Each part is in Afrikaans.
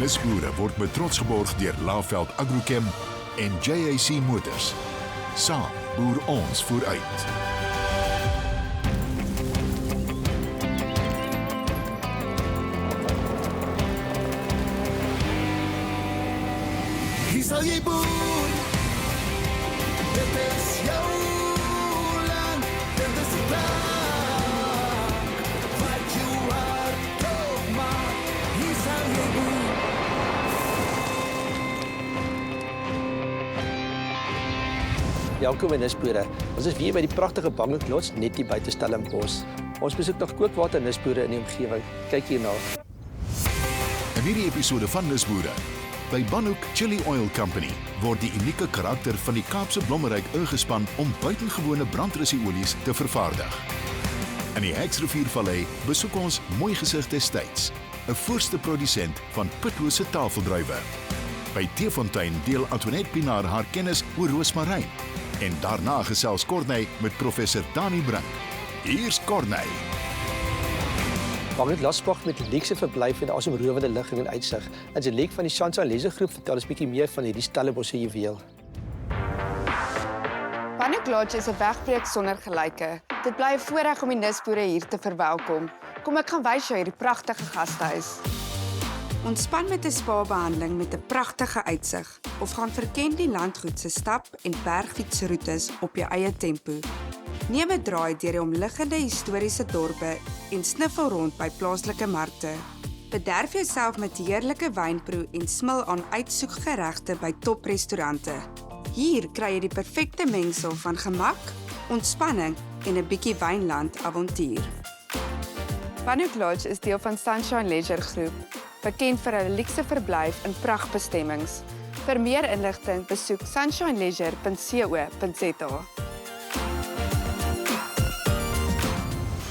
Nisboere word met trots geborg deur Laveld Agrochem en JAC Motors. Saam boer ons vooruit. Hier sal jy boer, dit is jou land, dit is die plek, wat jou hart opmaak, hier sal jy boer. Welkom in Nisboere. Ons is weer by die pragtige Bannocklots net hier buite Stellenbosch. Ons besoek nog kookwater Nisboere in die omgewing. Kyk hierna. In hierdie episode van Nisboere, by Bannock Chili Oil Company word die unieke karakter van die Kaapse blommeryk ingespan om buitengewone brandrusieolies te vervaardig. In die Heksriviervallei besoek ons Mooi Gesig Estates, 'n voorste produsent van pitlose tafeldruiwe. By Teefontein deel Antoinette Pinaar haar kennis oor roosmaryn. En daarna gesels Corneille met professor Dani Brink. Hier's Corneille. Bannock Lasbag met luukse verblyf en asemrowende ligging en uitsig. En sy lek van die Chansa Lese groep vertel ons bietjie meer van hierdie Stellenbosch juweel. Bannock Lodge is 'n wegbreek sonder gelyke. Dit bly 'n voorreg om die Nisboere hier te verwelkom. Kom ek gaan wys jou hierdie pragtige gastehuis. Ontspan met 'n spa-behandeling met 'n pragtige uitsig of gaan verken die landgoed se stap- en bergfietsroetes op jou eie tempo. Neem 'n draai deur die omliggende historiese dorpe en sniffel rond by plaaslike markte. Bederf jouself met heerlike wynproe en smil aan uitsoekgeregte by toprestaurante. Hier kry jy die perfekte mengsel van gemak, ontspanning en 'n bietjie wynland avontuur. Bannock Lodge is deel van Sunshine Leisure groep, bekend vir hulle luukse verblyf in prachtbestemmings. Vir meer inligting besoek sunshineleisure.co.za.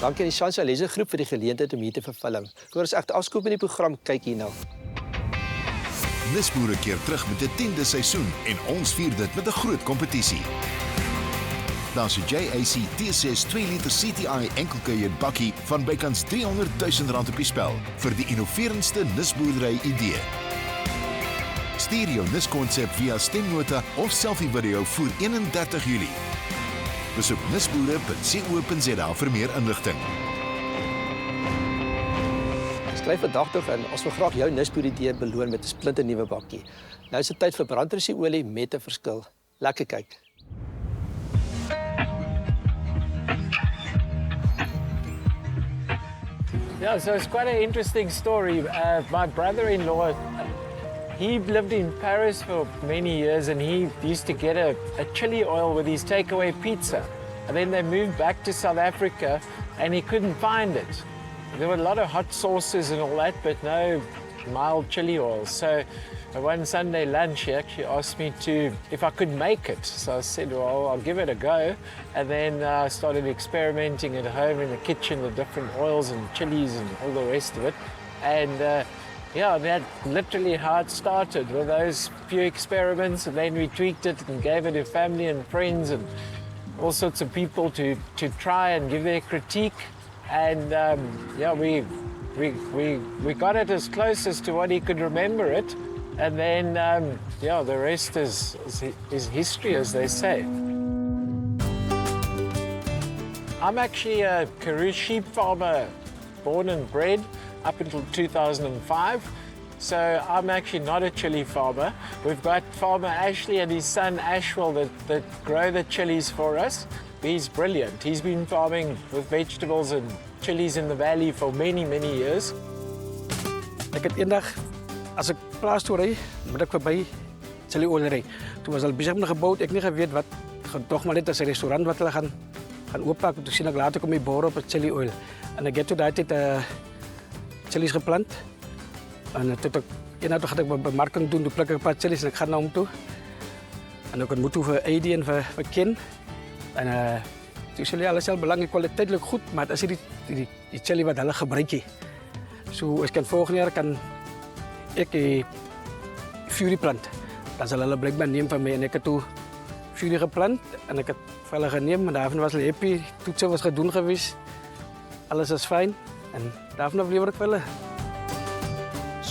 Dankie aan die Chansa Lese groep vir die geleentheid om hier te vervulling. Voor ons egter afskoop in die program, kyk hierna. Nisboere keer terug met 'n 10de seisoen en ons vier dit met 'n groot kompetisie. Daar's 'n JAC T6 2 liter CTI enkelkuier bakkie van bykans R300,000 op die spel vir die innoverendste nisboerdery idee. Stuur jou niskonsep via stemnota of selfie video voor 31 Julie. Besoek nisboere.co.za vir meer inligting. Skryf vandag tog in. Ons wil graag jou Nisboer idee beloon met 'n splinternuwe bakkie. Nou is dit tyd vir brandrusieolie met 'n verskil. Lekker kyk. Yeah, so it's quite an interesting story. My brother-in-law, he lived in Paris for many years and he used to get a chili oil with his takeaway pizza. And then they moved back to South Africa and he couldn't find it. There were a lot of hot sauces and all that, but no mild chili oil. So one Sunday lunch, he actually asked me if I could make it. So I said, well, I'll give it a go. And then I started experimenting at home in the kitchen with different oils and chilies and all the rest of it. And yeah, that's literally how it started, with those few experiments, and then we tweaked it and gave it to family and friends and all sorts of people to try and give their critique. And yeah, we got it as close as to what he could remember it. And then, yeah, the rest is history, as they say. I'm actually a Karoo sheep farmer, born and bred up until 2005. So I'm actually not a chili farmer. We've got farmer Ashley and his son Ashwell that grow the chilies for us. He's brilliant. He's been farming with vegetables and chilies in the valley for many, many years. Ek het eendag, as ek plaas toe ry, moet ek verby chili oil ry. Toe was al besig met gebou, ek nie geweet wat, tog maar net as 'n restaurant wat hulle gaan oopmaak. Toe sien ek later kom die boer op chili oil. En ek het toe daai tyd chilies geplant. En toe eendag gaan ek bemarking doen, toe pluk ek 'n paar chilies en ek gaan na hom toe. En ek ontmoet toe vir Eddie en vir Ken. En toe sê hulle alles is belangrik, kwaliteit lyk goed, maar as die chili wat hulle gebruik. So ek kan volgende jaar kan ek fury plant. Dan sal hulle blykbaar neem van my en ek het toe fury geplant en ek het vir hulle geneem en daarvan was hulle happy. Toetse was gedoen gewees. Alles is fyn en daarvan lewer ek vir hulle.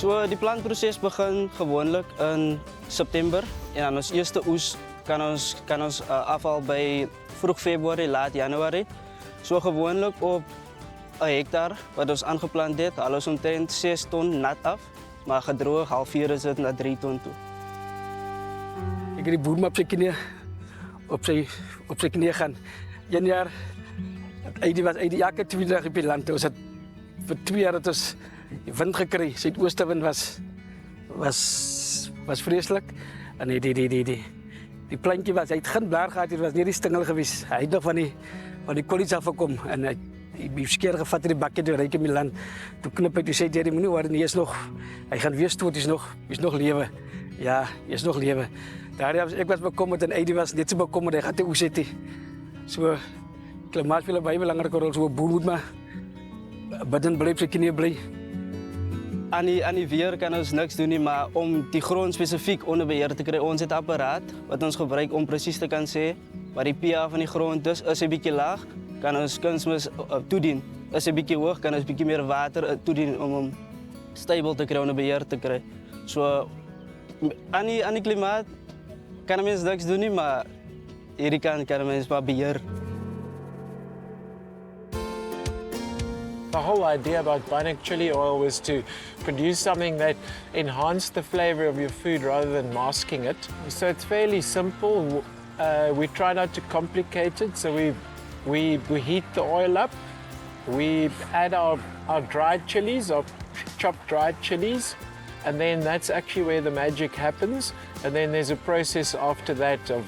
So die plantproses begin gewoonlik in September en dan ons eerste oes kan ons afhaal by vroeg Februarie, laat Januarie. So gewoonlik op 'n hektaar wat ons aangeplant het, haal ons omtrent 6 ton nat af, maar gedroog halfuur is dit na 3 ton toe. Ek het die boer maar op sy knie gaan. Een jaar was uit die elke 2 dae op die land. Ons het vir 2 jaar het ons die wind gekry. Suidoostewind was vreeslik. En die plantjie hy het geen blaar gehad, dit was nie die stingel gewees. Hy het nog van die kollies afgekom en hy die skeer gevat in die bakkie toe ryk in die land. Toe knip hy toe sê jy moenie hoor nie, hy gaan weer stoot, hy's nog lewe. Ja, hy's nog lewe. Ek was bekommerd en Eddie was net so bekommerd, hy gaan te oes het. So klimaat speel 'n baie belangrike rol, so 'n boer moet maar bidden bly, sy knie bly. Aan die weer kan ons niks doen nie, maar om die grond spesifiek onder beheer te kry, ons het 'n apparaat wat ons gebruik om presies te kan sê wat die pH van die grond is 'n bietjie laag, kan ons kunsmis toedien. Is 'n bietjie hoog, kan ons bietjie meer water toedien om hom stabiel te kry, onder beheer te kry. So aan die klimaat kan 'n mens niks doen nie, maar hierdie kan 'n mens maar beheer. The whole idea about Bannock chili oil was to produce something that enhanced the flavor of your food rather than masking it. So it's fairly simple. We try not to complicate it. So we heat the oil up. We add our dried chilies, our chopped dried chilies, and then that's actually where the magic happens. And then there's a process after that of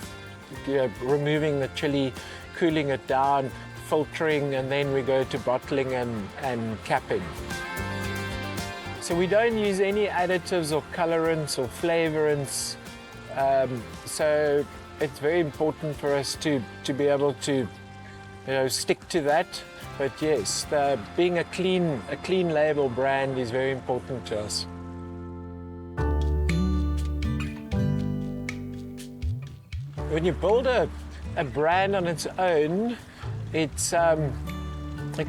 removing the chili, cooling it down, filtering, and then we go to bottling and capping. So we don't use any additives or colorants or flavorants. So it's very important for us to be able to stick to that. But yes, being a clean label brand is very important to us. When you build a brand on its own, it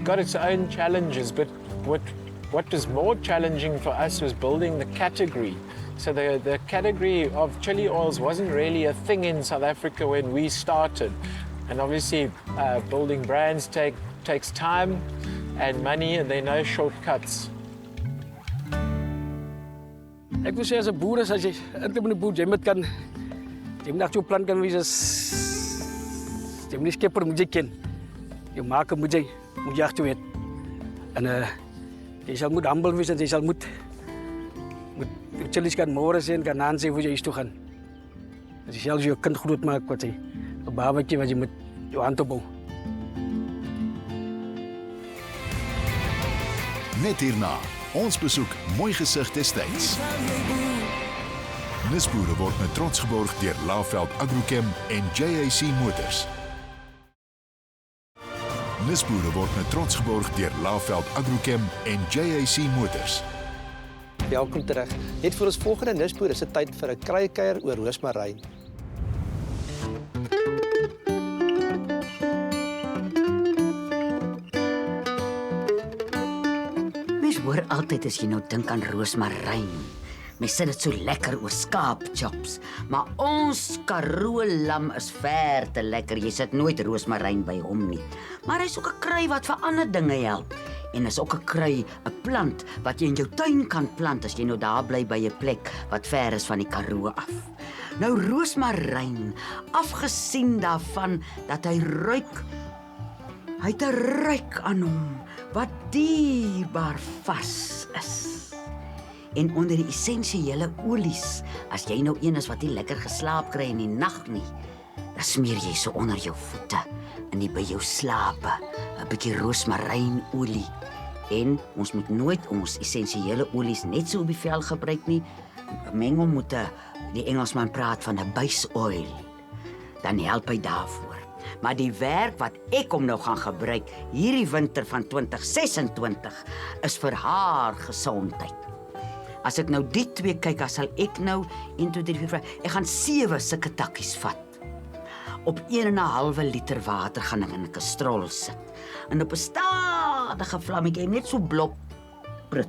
got its own challenges, but what was more challenging for us was building the category. So the category of chili oils wasn't really a thing in South Africa when we started. And obviously building brands takes time and money, and there are no shortcuts. Ek wil sê as 'n boer as jy eintlik 'n boer jy moet net jou plan kan wees jy moet nie skepper moet jy ken. Jy maak moet jy agter weet. En jy sal moet humble wees en jy sal moet chilies kan môre sien kan aan sê hoe jy is toe gaan. As jy selfs jou kind groot maak wat jy 'n babatjie wat jy moet jou hand op hou. Net hierna, ons besoek mooi gesig destyds. Nisboere word met trots geborg deur Laveld Agrochem en JAC Motors. Nisboere word met trots geborg deur Laveld Agrochem en JAC Motors. Welkom terug. Net vir ons volgende Nisboer is dit tyd vir 'n kruiekuier oor roosmaryn. Mens hoor altyd as jy nou dink aan roosmaryn. Mens sê dit so lekker oor skaapchops, maar ons Karoo lam is ver te lekker. Jy sit nooit roosmaryn by hom nie. Maar hy's ook 'n krui wat vir ander dinge help. En is ook 'n krui, 'n plant wat jy in jou tuin kan plant as jy nou daar bly by 'n plek wat ver is van die Karoo af. Nou roosmaryn, afgesien daarvan dat hy ruik, hy het 'n ruik aan hom wat dierbaar vas is. En onder die essensiële olies, as jy nou een is wat nie lekker geslaap kry in die nag nie, dan smeer jy so onder jou voete en by jou slape 'n bietjie roosmarynolie. En ons moet nooit ons essensiële olies net so op die vel gebruik nie. Meng hom met die Engelsman praat van 'n base oil. Dan help hy daarvoor. Maar die werk wat ek hom nou gaan gebruik hierdie winter van 2026 is vir haar gesondheid. As ek nou die twee kyk, dan sal ek nou 1, 2, 3, 4, 5, ek gaan 7 sulke takkies vat. Op 1,5 liter water gaan ek in 'n kastrol sit. En op 'n stadige vlammetjie, net so blop prut,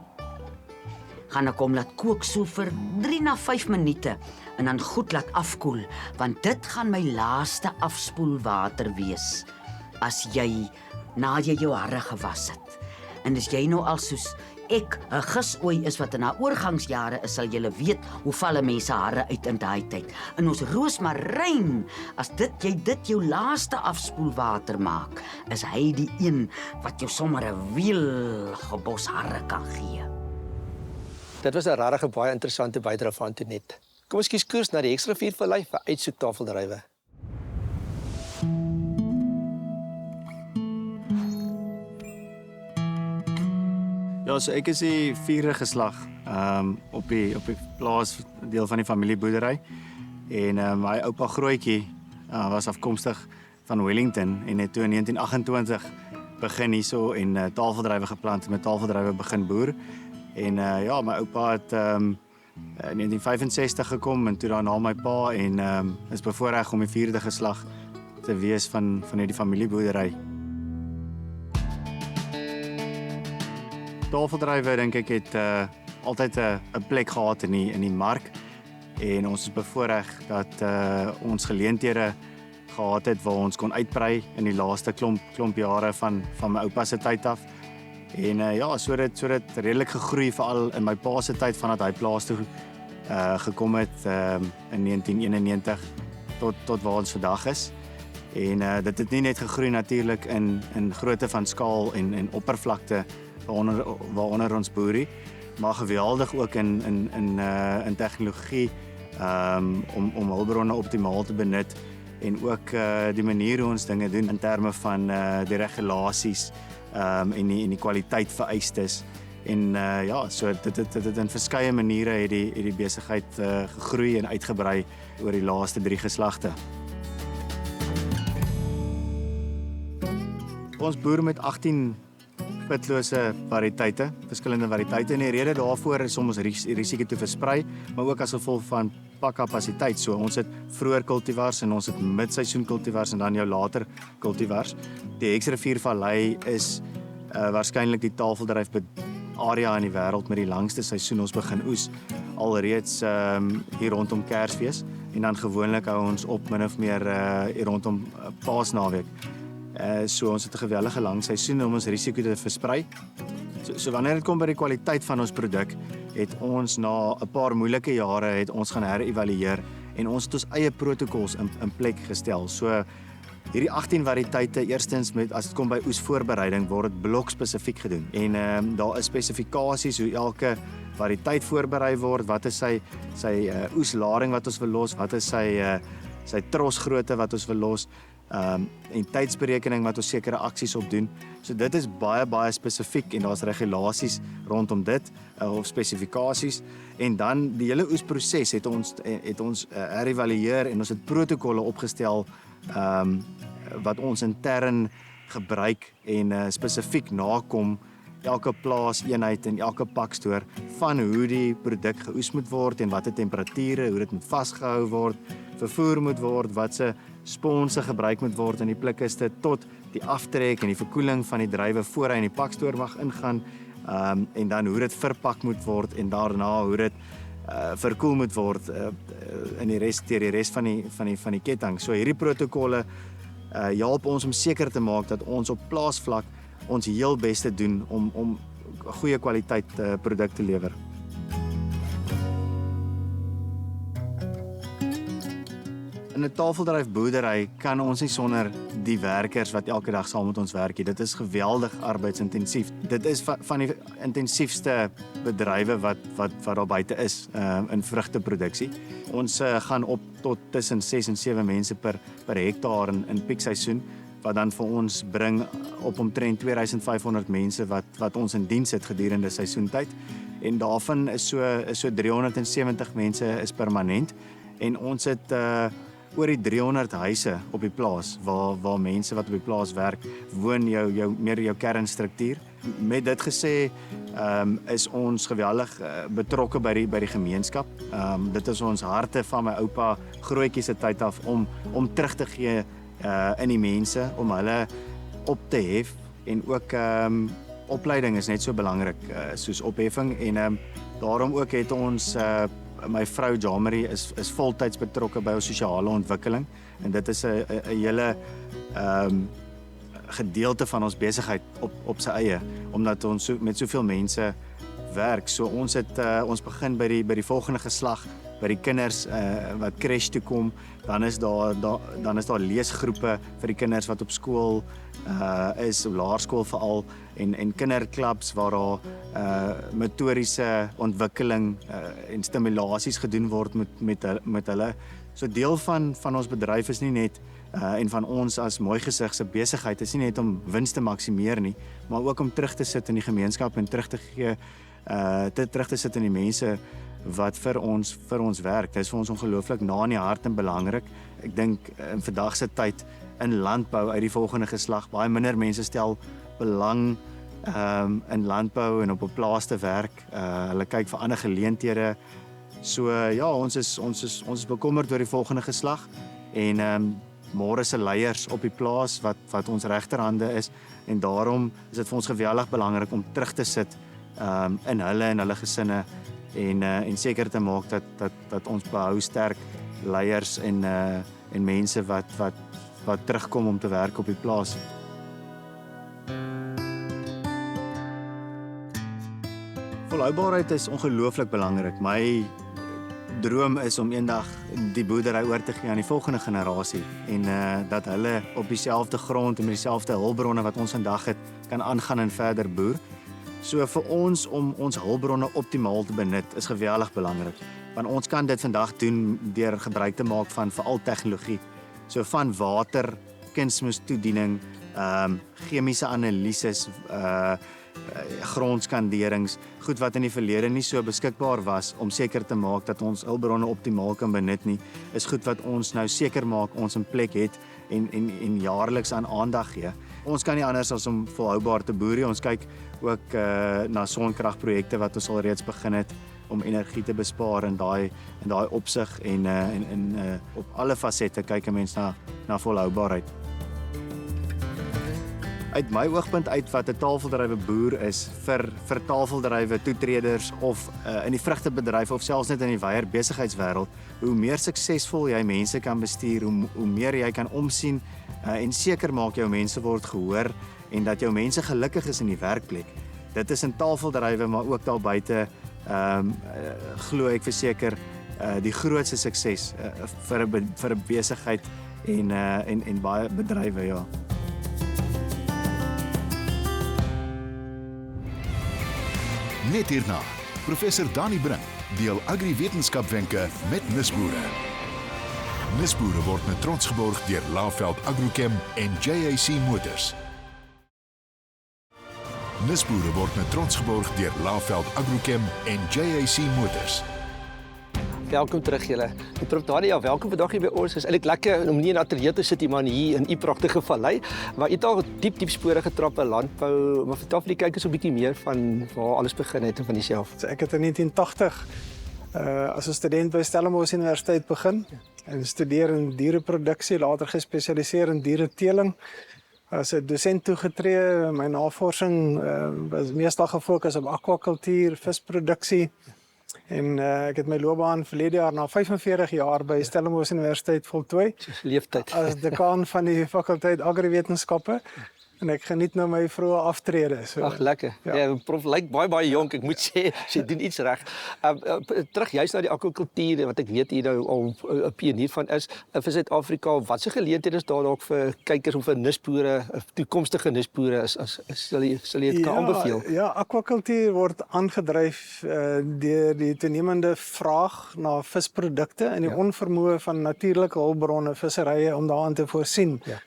gaan ek hom laat kook so vir 3 na 5 minute en dan goed laat afkoel, want dit gaan my laaste afspoelwater wees as jy na jy jou hare gewas het. En as jy nou al soos ek 'n gisooi is wat in haar oorgangsjare is, sal julle weet hoe val mense hare uit in daai tyd. En ons roosmaryn, as jy dit jou laaste afspoelwater maak, is hy die een wat jou sommer 'n weelge bos hare kan gee. Dit was 'n regtig baie interessante bydrae van Antoinette. Kom ons kies koers na die Heksriviervallei vir uitsoektafeldrywe. Ja, so ek is die 4de geslag op die plaas deel van die familieboerdery. En my oupa Grootjie was afkomstig van Wellington en het toe in 1928 begin hierso en tafeldrywe geplant en met tafeldrywe begin boer. En ja, my oupa het in 1965 gekom en toe daarna my pa en is bevoorreg om die 4de geslag te wees van hierdie familieboerdery. Tafeldrywe dink ek het altyd 'n plek gehad in die mark en ons is bevoorreg dat ons geleenthede gehad het waar ons kon uitbrei in die laaste klomp jare van my oupa se tyd af. En ja, so dit redelik gegroei veral in my pa se tyd vandat hy plaas toe gekom het in 1991 tot waar ons vandag is. En dit het nie net gegroei natuurlik in grootte van skaal en oppervlakte waaronder ons boerie, maar geweldig ook in tegnologie om hulpbronne optimaal te benut en ook die manier hoe ons dinge doen in terme van die regulasies en die kwaliteit vereistes. En ja, so dit in verskeie maniere het die besigheid gegroei en uitgebrei oor die laaste 3 geslagte. Ons boer met 18 pitlose variëteite, verskillende variëteite. En die rede daarvoor is om ons risiko te versprei, maar ook as gevolg van pakkapasiteit. So ons het vroeër kultivars en ons het midseisoen kultivars en dan jou later kultivars. Die Heksriviervallei is waarskynlik die tafeldryf area in die wêreld met die langste seisoen. Ons begin oes alreeds hier rondom Kersfees en dan gewoonlik hou ons op min of meer hier rondom Paasnaweek. So ons het 'n geweldige lang seisoen om ons risiko te versprei. So wanneer dit kom by die kwaliteit van ons produk, het ons na 'n paar moeilike jare het ons gaan herevalueer en ons het ons eie protokols in plek gestel. So hierdie 18 variëteite, eerstens as dit kom by oesvoorbereiding word dit blokspesifiek gedoen. En daar is spesifikasies hoe elke variëteit voorberei word, wat is sy oeslading wat ons wil los, wat is sy trosgrootte wat ons wil los. En tydsberekening wat ons sekere aksies op doen. So dit is baie spesifiek en daar's regulasies rondom dit of spesifikasies. En dan die hele oesproses het ons herevalueer en ons het protokolle opgestel wat ons intern gebruik en spesifiek nakom elke plaaseenheid en elke pakstoor van hoe die produk geoes moet word en watter temperature, hoe dit moet vasgehou word, vervoer moet word, wat se sponse gebruik moet word in die plikkiste tot die aftrek en die verkoeling van die druiwe voor hy in die pakstoor mag ingaan en dan hoe dit verpak moet word en daarna hoe dit verkoel moet word in die res van die ketting. So hierdie protokolle help ons om seker te maak dat ons op plaasvlak ons heel beste doen om goeie kwaliteit produk te lewer. In 'n tafeldryf boerdery kan ons nie sonder die werkers wat elke dag saam met ons werk nie. Dit is geweldig arbeidsintensief. Dit is van die intensiefste bedrywe wat daar buite is in vrugteproduksie. Ons gaan op tot tussen 6 en 7 mense per hektaar in piekseisoen, wat dan vir ons bring op omtrent 2500 mense wat ons in diens het gedurende seisoentyd. En daarvan is so 370 mense is permanent en ons het oor die 300 huise op die plaas waar mense wat op die plaas werk woon, meer jou kernstruktuur. Met dit gesê is ons geweldig betrokke by die gemeenskap. Dit is ons harte van my oupa Grootjie se tyd af om terug te gee in die mense, om hulle op te hef en ook opleiding is net so belangrik soos opheffing en Daarom ook het ons my vrou Jamari is voltyds betrokke by ons sosiale ontwikkeling en dit is 'n hele gedeelte van ons besigheid op sy eie omdat ons met soveel mense werk. So ons begin by die volgende geslag, by die kinders wat crash toe kom, dan is daar leesgroepe vir die kinders wat op skool is, op laerskool veral en kinderklubs waar daar motoriese ontwikkeling en stimulasies gedoen word met hulle. So deel van ons bedryf is nie net en van ons as Mooi Gesig se besigheid is nie net om wins te maksimeer nie, maar ook om terug te sit in die gemeenskap en terug te gee terug te sit in die mense wat vir ons werk. Dit is vir ons ongelooflik na in die hart en belangrik. Ek dink in vandag se tyd in landbou uit die volgende geslag, baie minder mense stel belang in landbou en op 'n plaas te werk. Hulle kyk vir ander geleenthede. So ja, ons is bekommerd oor die volgende geslag en môre se leiers op die plaas wat ons regterhande is en daarom is dit vir ons geweldig belangrik om terug te sit in hulle en hulle gesinne en seker te maak dat ons behou sterk leiers en mense wat terugkom om te werk op die plaas. Volhoubaarheid is ongelooflik belangrik. My droom is om eendag die boerdery oor te gee aan die volgende generasie en dat hulle op dieselfde grond en met dieselfde hulpbronne wat ons vandag het kan aangaan en verder boer. So vir ons om ons hulpbronne optimaal te benut is geweldig belangrik. Want ons kan dit vandag doen deur gebruik te maak van veral tegnologie. So van water, kunsmistoediening, chemiese analises, grondskanderings, goed wat in die verlede nie so beskikbaar was om seker te maak dat ons hulpbronne optimaal kan benut nie, is goed wat ons nou seker maak ons 'n plek het en jaarliks aan aandag gee. Ons kan nie anders as om volhoubaar te boer nie. Ons kyk ook na sonkragprojekte wat ons al reeds begin het om energie te bespaar in daai opsig en op alle fasette kyk 'n mens na volhoubaarheid. Uit my oogpunt uit wat 'n tafeldrywe boer is vir tafeldrywe toetreders of in die vrugtebedryf of selfs net in die wyeer besigheidswêreld, hoe meer suksesvol jy mense kan bestuur, hoe meer jy kan omsien en seker maak jou mense word gehoor en dat jou mense gelukkig is in die werkplek. Dit is in tafeldrywe maar ook daar buite glo ek verseker die grootste sukses vir 'n besigheid en baie bedrywe, ja. Net hierna, professor Dani Brink deel agriwetenskapwenke met Nisboere. Nisboere word met trots geborg deur Laveld Agrochem en JAC Motors. Nisboere word met trots geborg deur Laveld Agrochem en JAC Motors. Welkom terug julle. Prof Dani, welkom vandag hier by ons. Dit is eintlik lekker om nie in 'n ateljee te sit nie, maar hier in u pragtige vallei, waar u het al diep spore getrap in landbou, maar vertel vir die kykers 'n bietjie meer van waar alles begin het en van jouself. So ek het in 1980 as 'n student by Stellenbosch Universiteit begin en studeer in diereproduksie, later gespesialiseer in diereteeling. As 'n dosent toegetree, my navorsing was meestal gefokus op akwakultuur, visproduksie. En ek het my loopbaan verlede jaar na 45 jaar by Stellenbosch Universiteit voltooi. Leeftyd. As dekaan van die fakulteit Agriwetenskappe. En ek geniet nou my vroeë aftrede. So. Ag, lekker. Ja, prof lyk baie jonk, ek moet sê, sy doen iets reg. Terug juist na die akwakultuur, wat ek weet hier nou al 'n pionier van is, vir Suid-Afrika. Wat se geleenthede is daar dalk vir kykers of vir nisboere, toekomstige nisboere, sal jy dit kan aanbeveel? Ja, akwakultuur word aangedryf deur die toenemende vraag na visprodukte en die onvermoë van natuurlike hulpbronne, visserye om daaraan te voorsien. Ja.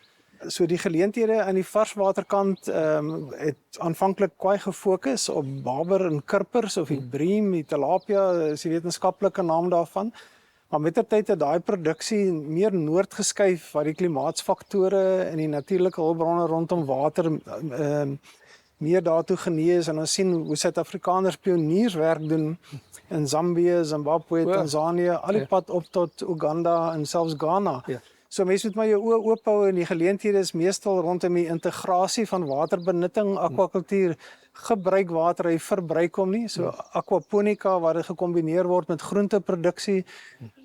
So die geleenthede aan die varswaterkant het aanvanklik kwai gefokus op baber en kurpers of die bream, die tilapia is die wetenskaplike naam daarvan. Maar mettertyd het daai produksie meer noord geskuif waar die klimaatsfaktore en die natuurlike hulpbronne rondom water meer daartoe genee is en ons sien hoe Suid-Afrikaners pionierswerk doen in Zambië, Zimbabwe, Tanzanië, al die pad op tot Uganda en selfs Ghana. Ja. So mense moet maar jou oë oop hou en die geleenthede is meestal rondom die integrasie van waterbenutting, akwakultuur, gebruik water, hy verbruik hom nie. So aquaponika waar dit gekombineer word met groenteproduksie,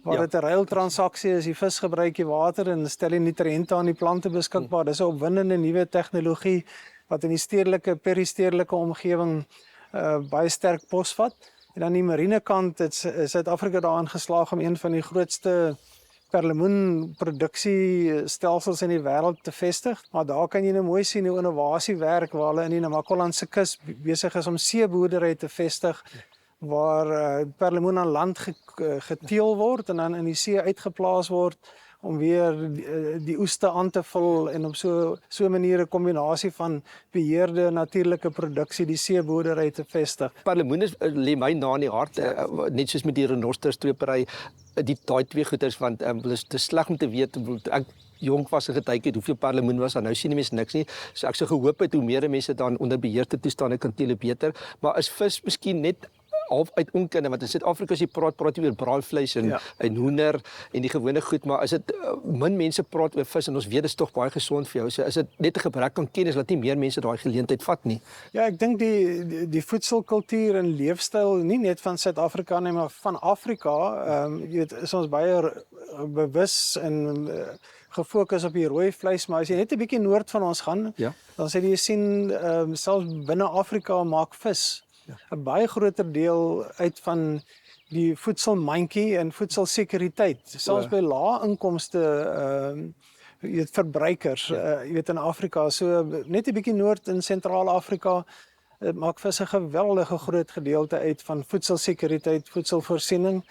waar dit 'n ruiltransaksie is, die vis gebruik die water en stel die nutriënte aan die plante beskikbaar. Dis 'n opwindende nuwe tegnologie wat in die stedelike, peristedelike omgewing baie sterk posvat. En aan die marine kant het Suid-Afrika daarin geslaag om een van die grootste perlemoenproduksiestelsels in die wêreld te vestig. Maar daar kan jy nou mooi sien hoe innovasie werk waar hulle in die Namakolandse kus besig is om seeboerdery te vestig waar perlemoen aan land geteel word en dan in die see uitgeplaas word om weer die oeste aan te vul en op so 'n manier 'n kombinasie van beheerde natuurlike produksie die seeboerdery te vestig. Perlemoen lê my na in die hart, net soos met die renosterstropery, daai twee goeders, want dit is te sleg om te weet, ek jonk was en getuig het hoeveel perlemoen was, en nou sien die mense niks nie. So ek sou gehoop het hoe meer mense dan onder beheerde toestande kan tele beter, maar is vis miskien net half uit onkunde, want in Suid-Afrika as jy praat jy oor braaivleis en hoender en die gewone goed, maar is dit min mense praat oor vis en ons weet dit is tog baie gesond vir jou. So is dit net 'n gebrek aan kennis dat nie meer mense daai geleentheid vat nie. Ja, ek dink die voedselkultuur en leefstyl nie net van Suid-Afrika nie, maar van Afrika, jy weet, is ons baie bewus en gefokus op die rooi vleis, maar as jy net 'n bietjie noord van ons gaan, dan sal jy sien selfs binne Afrika maak vis 'n baie groter deel uit van die voedselmandjie en voedselsekuriteit, selfs by lae inkomste verbruikers, jy weet in Afrika, so net 'n bietjie noord in sentrale Afrika maak vis 'n geweldige groot gedeelte uit van voedselsekuriteit, voedselvoorsiening.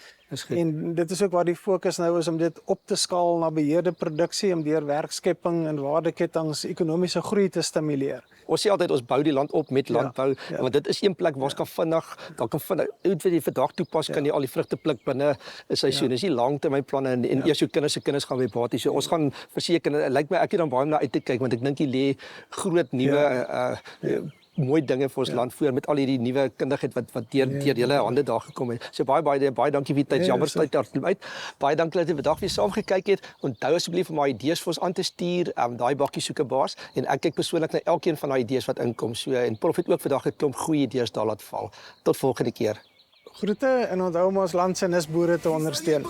En dit is ook waar die fokus nou is om dit op te skaal na beheerde produksie om deur werkskepping en waardeketings ekonomiese groei te stimuleer. Ons sê altyd ons bou die land op met landbou, want dit is een plek waar ons kan vinnig, wat jy vandag toepas, kan jy al die vrugte pluk binne 'n seisoen. Dis nie langtermynplanne en eers jou kinders se kinders gaan by baie. So ons gaan verseker, lyk my ek het dan baie na uit te kyk, want ek dink jy lê groot nuwe mooi dinge vir ons land voor met al hierdie nuwe kundigheid wat deur julle hande daar gekom het. So baie dankie vir die tyd. Jammer tyd daar uit. Baie dankie dat jy vandag weer saam gekyk het. Onthou asseblief om my idees vir ons aan te stuur, daai bakkie soeke baas, en ek kyk persoonlik na elkeen van daai idees wat inkom. So en Prof het ook vandag 'n klomp goeie idees daar laat val. Tot volgende keer. Groete en onthou om ons land se nisboere te ondersteun.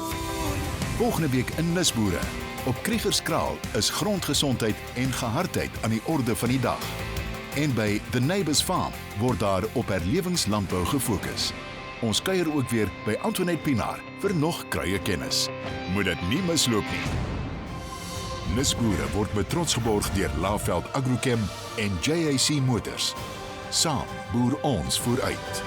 Volgende week in Nisboere. Op Kriegerskraal is grondgesondheid en gehardheid aan die orde van die dag. En by The Neighbours Farm word daar op herlewingslandbou gefokus. Ons kuier ook weer by Antoinette Pinaar vir nog kruie kennis. Moet dit nie misloop nie. Nisboere word met trots geborg deur Laveld Agrochem en JAC Motors. Saam boer ons vooruit.